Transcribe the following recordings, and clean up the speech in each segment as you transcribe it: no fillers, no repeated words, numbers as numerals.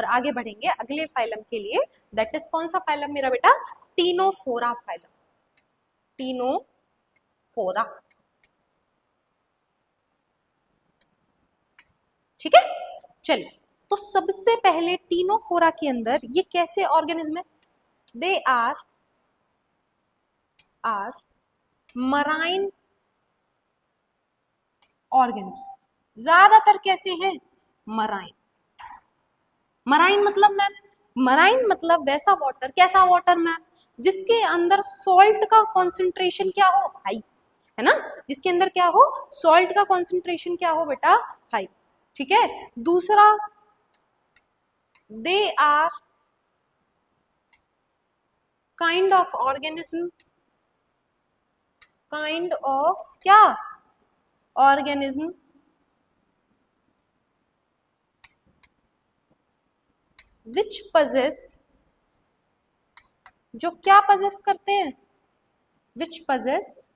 और आगे बढ़ेंगे अगले फाइलम के लिए। दैट इज कौन सा फाइलम मेरा बेटा? Ctenophora phylum, Ctenophora. ठीक है, चलिए। तो सबसे पहले टीनोफोरा के अंदर ये कैसे ऑर्गेनिज्म है? They are marine organism. ज्यादातर कैसे हैं? मराइन। मराइन मतलब मैम, मराइन मतलब वैसा वाटर, कैसा वाटर मैम? जिसके अंदर सॉल्ट का कॉन्सेंट्रेशन क्या हो? हाई, है ना? जिसके अंदर क्या हो? सॉल्ट का कॉन्सेंट्रेशन क्या हो बेटा? हाई। ठीक है। दूसरा, they are kind of organism, kind of क्या? ऑर्गेनिज्म विच पजेस, जो क्या पजेस करते हैं? विच पजेस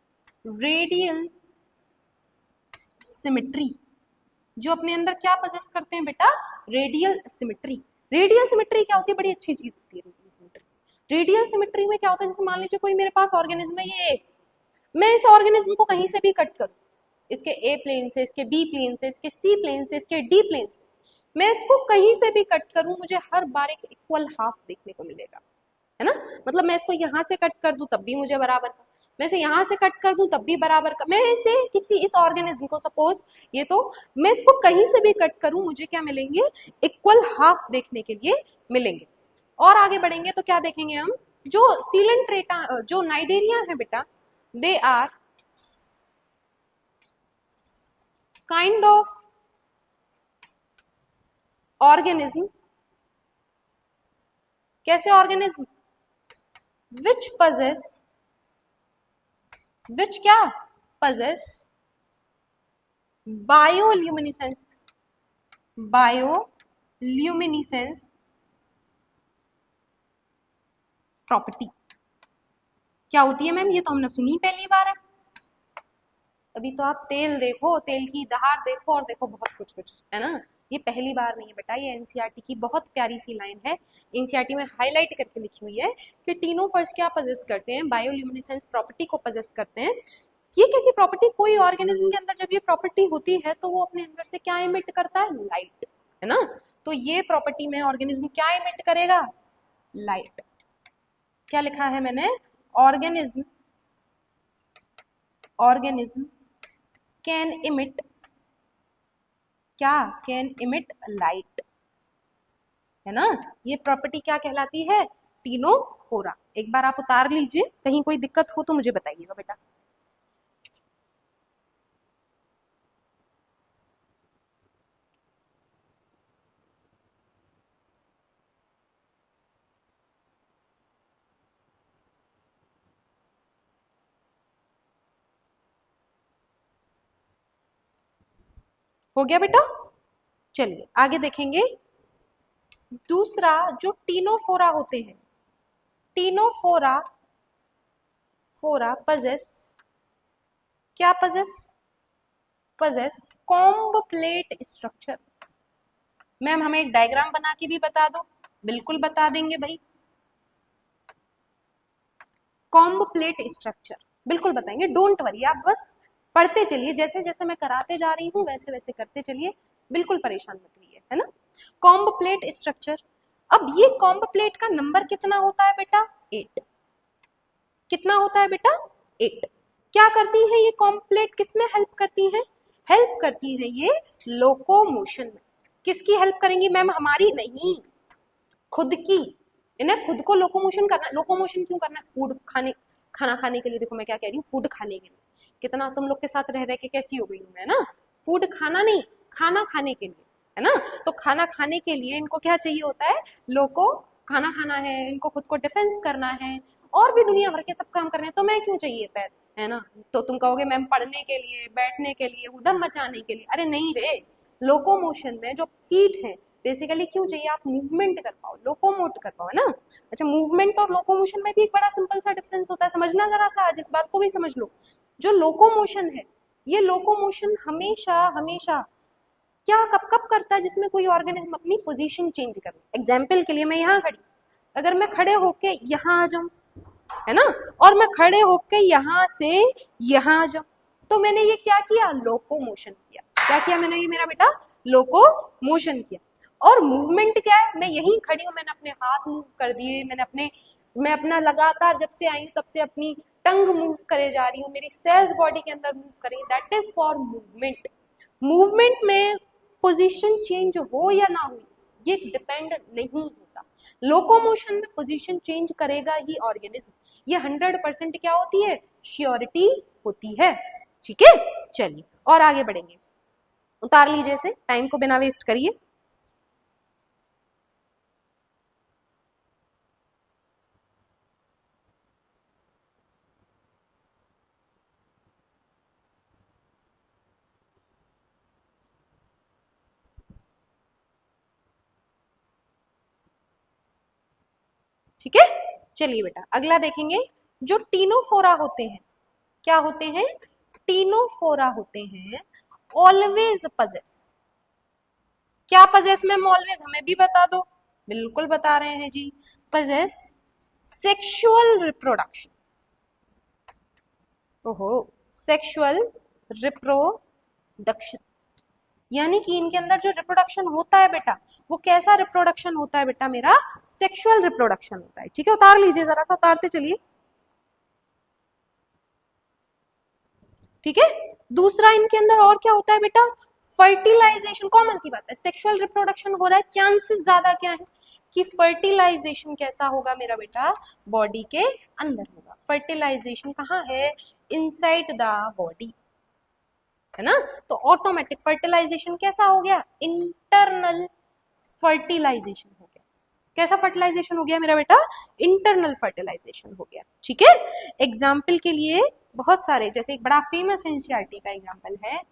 रेडियल सिमेट्री, जो अपने अंदर क्या पजेस करते हैं बेटा? Radial symmetry. रेडियल सिमेट्री क्या होती है? बड़ी अच्छी चीज होती है रेडियल सिमेट्री। रेडियल सिमेट्री में क्या होता है? जैसे मान लीजिए कोई मेरे पास ऑर्गेनिज्म है, ये मैं इस ऑर्गेनिज्म को कहीं से भी कट करूं, इसके ए प्लेन से, इसके बी प्लेन से, इसके सी प्लेन से, इसके डी प्लेन से, मैं इसको कहीं से भी कट करूं, मुझे हर बार एक इक्वल हाफ देखने को मिलेगा, है ना? मतलब मैं इसको यहाँ से कट कर दूं तब भी मुझे बराबर का, मैं इसे यहाँ से कट कर दूं तब भी बराबर का, मैं इसे किसी इस ऑर्गेनिज्म को सपोज ये, तो मैं इसको कहीं से भी कट करूं मुझे क्या मिलेंगे? इक्वल हाफ देखने के लिए मिलेंगे। और आगे बढ़ेंगे तो क्या देखेंगे हम? जो सीलेंट्रेटा, जो नाइडेरिया है बेटा, they are kind of organism, कैसे ऑर्गेनिज्म? विच पजेस, विच क्या? Possess bioluminescence, bioluminescence property. क्या होती है मैम? ये तो हमने सुनी पहली बार है। अभी तो आप तेल देखो, तेल की दहाड़ देखो, और देखो बहुत कुछ कुछ, है ना? ये पहली बार नहीं है बेटा, ये एनसीईआरटी की बहुत प्यारी सी लाइन है, एनसीईआरटी में हाईलाइट करके लिखी हुई है कि टीनोफर्स क्या पजेस करते हैं? बायोल्यूमिनेसेंस प्रॉपर्टी को पजेस करते हैं। ये कैसी प्रॉपर्टी? कोई ऑर्गेनिज्म के अंदर जब ये प्रॉपर्टी होती है तो वो अपने अंदर से क्या इमिट करता है? लाइट, है ना? तो ये प्रॉपर्टी में ऑर्गेनिज्म क्या इमिट करेगा? लाइट। क्या लिखा है मैंने? ऑर्गेनिज्म, ऑर्गेनिज्म कैन इमिट, क्या? कैन इमिट लाइट, है ना? ये प्रॉपर्टी क्या कहलाती है? टीनोफोरा। एक बार आप उतार लीजिए, कहीं कोई दिक्कत हो तो मुझे बताइएगा बेटा। हो गया बेटा? चलिए आगे देखेंगे। दूसरा, जो टीनोफोरा होते हैं, टीनोफोरा पजेस क्या? Possess comb plate structure. Ma'am हमें एक डायग्राम बना के भी बता दो। बिल्कुल बता देंगे भाई। कॉम्ब प्लेट स्ट्रक्चर बिल्कुल बताएंगे, डोंट वरी, आप बस पढ़ते चलिए, जैसे जैसे मैं कराते जा रही हूँ वैसे वैसे करते चलिए, बिल्कुल परेशान मत होइए, है ना? Comb plate structure. अब ये कॉम्ब प्लेट का नंबर कितना होता है बेटा? 8। कितना होता है बेटा? 8। क्या करती है ये कॉम्ब प्लेट? किसमें हेल्प करती है? हेल्प करती है ये लोकोमोशन में। किसकी हेल्प करेंगी मैम? हमारी नहीं, खुद की। इन्हें खुद को लोकोमोशन करना। लोकोमोशन क्यों करना है? फूड खाने, खाना खाने के लिए। देखो मैं क्या कह रही हूँ, फूड खाने के लिए। कितना तुम लोग के साथ रह रह के कैसी हो गई हूँ मैं ना? फूड खाना नहीं, खाना खाने के लिए, है ना? तो खाना खाने के लिए इनको क्या चाहिए होता है? लोको, खाना खाना है इनको, खुद को डिफेंस करना है, और भी दुनिया भर के सब काम करने हैं। तो मैं क्यों चाहिए पैर, है ना? तो तुम कहोगे मैम पढ़ने के लिए, बैठने के लिए, उधम मचाने के लिए। अरे नहीं रे, लोकोमोशन में जो फीट है बेसिकली क्यों चाहिए? आप मूवमेंट कर पाओ, लोकोमोट कर पाओ, है ना? अच्छा, मूवमेंट और लोकोमोशन में भी एक बड़ा सिंपल सा डिफरेंस होता है, समझना जरा सा, आज इस बात को भी समझ लो। जो लोकोमोशन है, ये लोकोमोशन हमेशा हमेशा क्या कब कब करता है, जिसमें कोई ऑर्गेनिज्म अपनी पोजीशन चेंज कर। एग्जाम्पल के लिए मैं यहाँ खड़ी, अगर मैं खड़े होके यहाँ आ जाऊं, है ना, और मैं खड़े होके यहाँ से यहाँ आ जाऊं, तो मैंने ये क्या किया, लोकोमोशन किया। क्या किया मैंने, ये मेरा बेटा लोकोमोशन किया। और मूवमेंट क्या है, मैं यहीं खड़ी हूं, मैंने अपने हाथ मूव कर दिए, मैं अपना लगातार जब से आई हूं तब से अपनी टंग मूव करे जा रही हूँ, मेरी सेल्स बॉडी के अंदर मूव करेंगी, that is for movement. Movement में पोजीशन चेंज हो या ना हो ये डिपेंड नहीं होता। लोकोमोशन में पोजीशन चेंज करेगा ही ऑर्गेनिज्म, ये 100% क्या होती है, श्योरिटी होती है। ठीक है, चलिए और आगे बढ़ेंगे। उतार लीजिए इसे, टाइम को बिना वेस्ट करिए। ठीक है, चलिए बेटा अगला देखेंगे। जो टीनोफोरा होते हैं, क्या होते हैं, टीनोफोरा होते हैं, ऑलवेज पजेस। क्या पजेस मैम ऑलवेज, हमें भी बता दो। बिल्कुल बता रहे हैं जी, पजेस सेक्सुअल रिप्रोडक्शन। ओहो, सेक्सुअल रिप्रोडक्शन, यानी कि इनके अंदर जो रिप्रोडक्शन होता है बेटा, वो कैसा रिप्रोडक्शन होता है बेटा, मेरा सेक्सुअल रिप्रोडक्शन होता है। ठीक है, उतार लीजिए, जरा सा उतारते चलिए। ठीक है, दूसरा इनके अंदर और क्या होता है बेटा, फर्टिलाइजेशन। कॉमन सी बात है, सेक्सुअल रिप्रोडक्शन हो रहा है, चांसेस ज्यादा क्या है कि फर्टिलाइजेशन कैसा होगा मेरा बेटा, बॉडी के अंदर होगा। फर्टिलाइजेशन कहाँ है, इनसाइड द बॉडी, है ना। तो ऑटोमेटिक फर्टिलाइजेशन कैसा हो गया, इंटरनल फर्टिलाइजेशन हो गया। कैसा फर्टिलाइजेशन हो गया मेरा बेटा, इंटरनल फर्टिलाइजेशन हो गया। ठीक है, एग्जाम्पल के लिए बहुत सारे, जैसे एक बड़ा फेमस एनसीईआरटी का एग्जाम्पल है।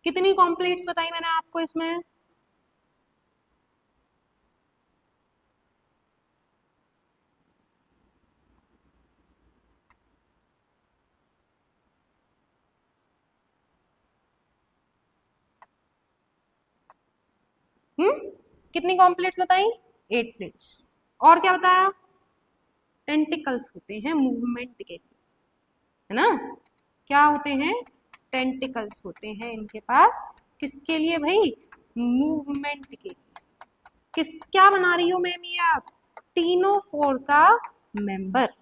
कितनी कॉम्प्लीट्स बताई मैंने आपको इसमें, कितनी कॉम्प्लीट्स बताई, 8 प्लेट्स। और क्या बताया, टेंटिकल्स होते हैं मूवमेंट के लिए, है ना। क्या होते हैं, टेंटिकल्स होते हैं इनके पास, किसके लिए भाई, मूवमेंट के लिए। किस, क्या बना रही हो मैम ये आप, टीनोफोर का मेंबर,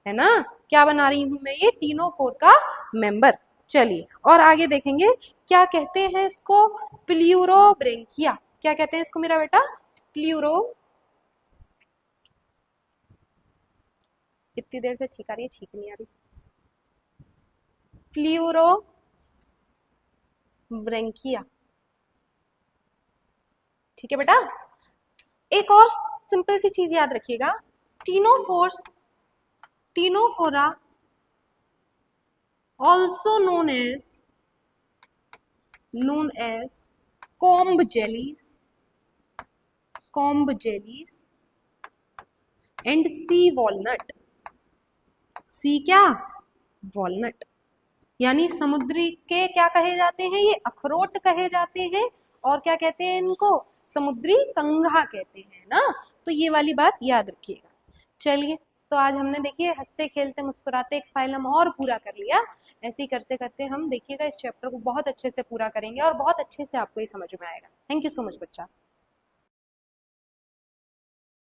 है ना। क्या बना रही हूं मैं, ये टीनोफोर का मेंबर। चलिए और आगे देखेंगे, क्या कहते हैं इसको, प्ल्यूरोब्रेंकिया। क्या कहते हैं इसको मेरा बेटा, प्ल्यूरो, कितनी देर से छींका रही है, छींक नहीं आ रही, प्ल्यूरोब्रेंकिया। ठीक है बेटा, एक और सिंपल सी चीज याद रखिएगा, ctenophores, Ctenophora also known as comb jellies, comb jellies and sea walnut। सी क्या, वॉलनट, यानी समुद्री के क्या कहे जाते हैं, ये अखरोट कहे जाते हैं, और क्या कहते हैं इनको, समुद्री कंघा कहते हैं ना। तो ये वाली बात याद रखिएगा। चलिए, तो आज हमने देखिए हंसते खेलते मुस्कुराते एक फाइलम और पूरा कर लिया। ऐसे ही करते करते हम देखिएगा इस चैप्टर को बहुत अच्छे से पूरा करेंगे और बहुत अच्छे से आपको ये समझ में आएगा। थैंक यू सो मच बच्चा।